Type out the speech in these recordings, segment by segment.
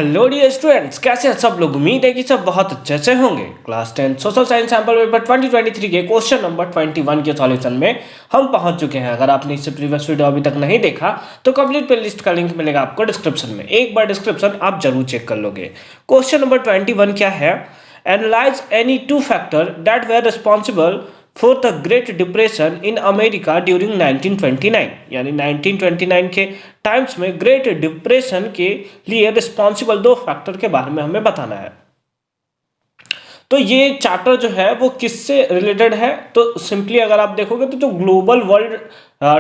Hello dear students, कैसे हैं सब लोग। उम्मीद है कि सब बहुत अच्छे से होंगे। Class 10 social science sample paper 2023 के क्वेश्चन नंबर 21 के सॉल्यूशन में हम पहुंच चुके हैं। अगर आपने इससे प्रीवियस वीडियो अभी तक नहीं देखा तो कंप्लीट प्लेलिस्ट का लिंक मिलेगा आपको डिस्क्रिप्शन में। एक बार डिस्क्रिप्शन आप जरूर चेक कर लोगे। क्वेश्चन नंबर 21 क्या है? Analyse any two factor that were responsible for the great depression in America during 1929, यानी 1929 के टाइम्स में ग्रेट डिप्रेशन के लिए रिस्पॉन्सिबल दो फैक्टर के बारे में हमें बताना है। तो ये चैप्टर जो है वो किससे रिलेटेड है? तो सिंपली अगर आप देखोगे तो जो ग्लोबल वर्ल्ड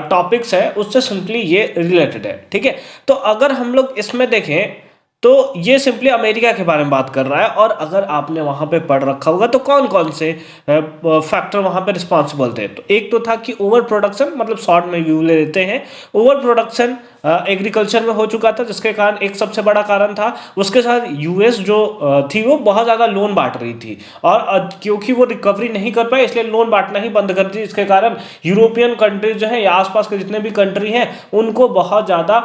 टॉपिक्स है उससे सिंपली ये रिलेटेड है। ठीक है, तो अगर हम लोग इसमें देखें तो ये सिंपली अमेरिका के बारे में बात कर रहा है। और अगर आपने वहाँ पे पढ़ रखा होगा तो कौन कौन से फैक्टर वहाँ पे रिस्पॉन्सिबल थे। तो एक तो था कि ओवर प्रोडक्शन, मतलब शॉर्ट में व्यू ले लेते हैं। ओवर प्रोडक्शन एग्रीकल्चर में हो चुका था, जिसके कारण एक सबसे बड़ा कारण था। उसके साथ यूएस जो थी वो बहुत ज़्यादा लोन बांट रही थी और क्योंकि वो रिकवरी नहीं कर पाए इसलिए लोन बांटना ही बंद कर दी, जिसके कारण यूरोपियन कंट्रीज जो है या आसपास के जितने भी कंट्री हैं उनको बहुत ज़्यादा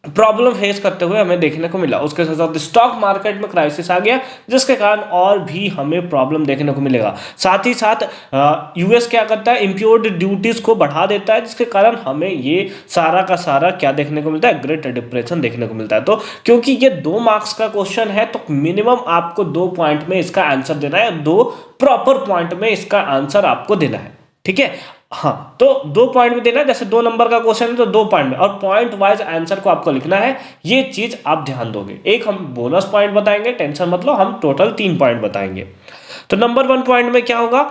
प्रॉब्लम फेस करते हुए हमें देखने को मिला। उसके साथ साथ स्टॉक मार्केट में क्राइसिस आ गया, जिसके कारण और भी हमें प्रॉब्लम देखने को मिलेगा। साथ ही साथ यूएस क्या करता है, इंपोर्ट ड्यूटीज को बढ़ा देता है, जिसके कारण हमें ये सारा का सारा क्या देखने को मिलता है, ग्रेट डिप्रेशन देखने को मिलता है। तो क्योंकि ये 2 मार्क्स का क्वेश्चन है तो मिनिमम आपको 2 पॉइंट में इसका आंसर देना है, 2 प्रॉपर पॉइंट में इसका आंसर आपको देना है। ठीक है, हाँ, तो 2 पॉइंट में देना है। जैसे 2 नंबर का क्वेश्चन है तो 2 पॉइंट में, और पॉइंट वाइज आंसर को आपको लिखना है। ये चीज आप ध्यान दोगे। एक हम बोनस पॉइंट बताएंगे, टेंशन मत लो, हम टोटल 3 पॉइंट बताएंगे। तो नंबर 1 पॉइंट में क्या होगा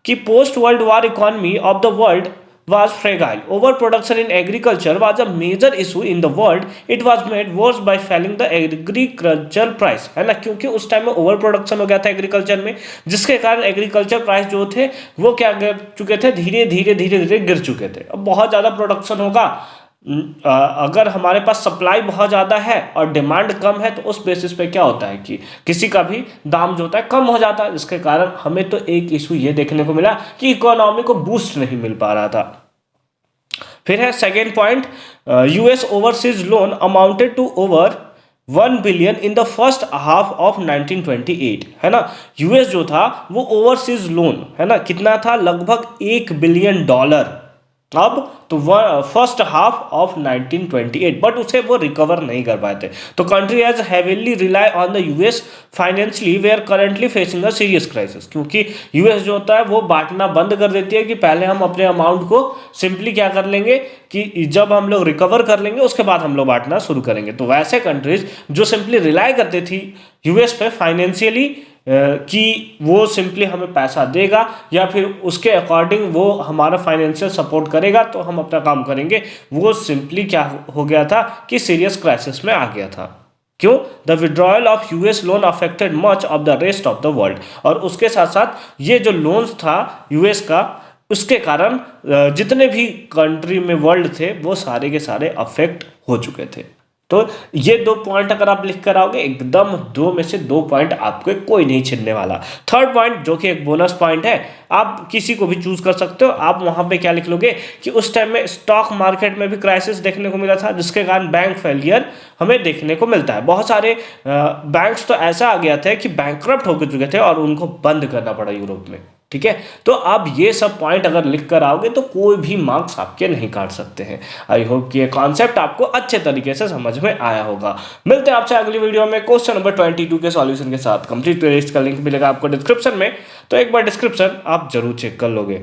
कि post world war economy of the world was fragile. Overproduction in agriculture was a major issue in the world. It was made worse by falling the agricultural price, है ना, क्योंकि उस टाइम में over production हो गया था agriculture में, जिसके कारण एग्रीकल्चर प्राइस जो थे वो क्या गिर चुके थे, धीरे धीरे गिर चुके थे। अब बहुत ज़्यादा प्रोडक्शन होगा, अगर हमारे पास सप्लाई बहुत ज़्यादा है और डिमांड कम है तो उस बेसिस पे क्या होता है कि किसी का भी दाम जो होता है कम हो जाता है, जिसके कारण हमें तो एक इशू ये देखने को मिला कि इकोनॉमी को बूस्ट नहीं मिल पा रहा था। फिर है second point, US overseas loan amounted to over 1 billion in the first half of 1928, है ना। यूएस जो था वो ओवरसीज लोन, है ना, कितना था, लगभग $1 बिलियन अब तो फर्स्ट हाफ ऑफ 1928, बट उसे वो रिकवर नहीं कर पाए थे। तो country has heavily rely on the US financially, we are currently facing a serious crisis, क्योंकि यूएस जो होता है वो बांटना बंद कर देती है कि पहले हम अपने अमाउंट को सिंपली क्या कर लेंगे कि जब हम लोग रिकवर कर लेंगे उसके बाद हम लोग बांटना शुरू करेंगे। तो वैसे कंट्रीज जो सिंपली रिलाई करती थी यूएस पे फाइनेंशियली कि वो सिंपली हमें पैसा देगा या फिर उसके अकॉर्डिंग वो हमारा फाइनेंशियल सपोर्ट करेगा तो हम अपना काम करेंगे, वो सिंपली क्या हो गया था कि सीरियस क्राइसिस में आ गया था। क्यों? The withdrawal of US loan affected much of the rest of the world, और उसके साथ साथ ये जो लोन्स था यूएस का, उसके कारण जितने भी कंट्री में वर्ल्ड थे वो सारे के सारे अफेक्ट हो चुके थे। तो ये 2 पॉइंट अगर आप लिख कर आओगे एकदम 2 में से 2 पॉइंट आपको कोई नहीं छिनने वाला। थर्ड पॉइंट जो कि एक बोनस पॉइंट है, आप किसी को भी चूज कर सकते हो। आप वहां पे क्या लिख लोगे कि उस टाइम में स्टॉक मार्केट में भी क्राइसिस देखने को मिला था, जिसके कारण बैंक फेलियर हमें देखने को मिलता है। बहुत सारे बैंक्स तो ऐसा आ गया था कि बैंकक्रप्ट हो चुके थे और उनको बंद करना पड़ा यूरोप में। ठीक है, तो आप ये सब पॉइंट अगर लिख कर आओगे तो कोई भी मार्क्स आपके नहीं काट सकते हैं। आई होप कि ये कॉन्सेप्ट आपको अच्छे तरीके से समझ में आया होगा। मिलते हैं आपसे अगली वीडियो में क्वेश्चन नंबर 22 के सॉल्यूशन के साथ। कंप्लीट प्लेलिस्ट का लिंक मिलेगा आपको डिस्क्रिप्शन में, तो एक बार डिस्क्रिप्शन आप जरूर चेक कर लोगे।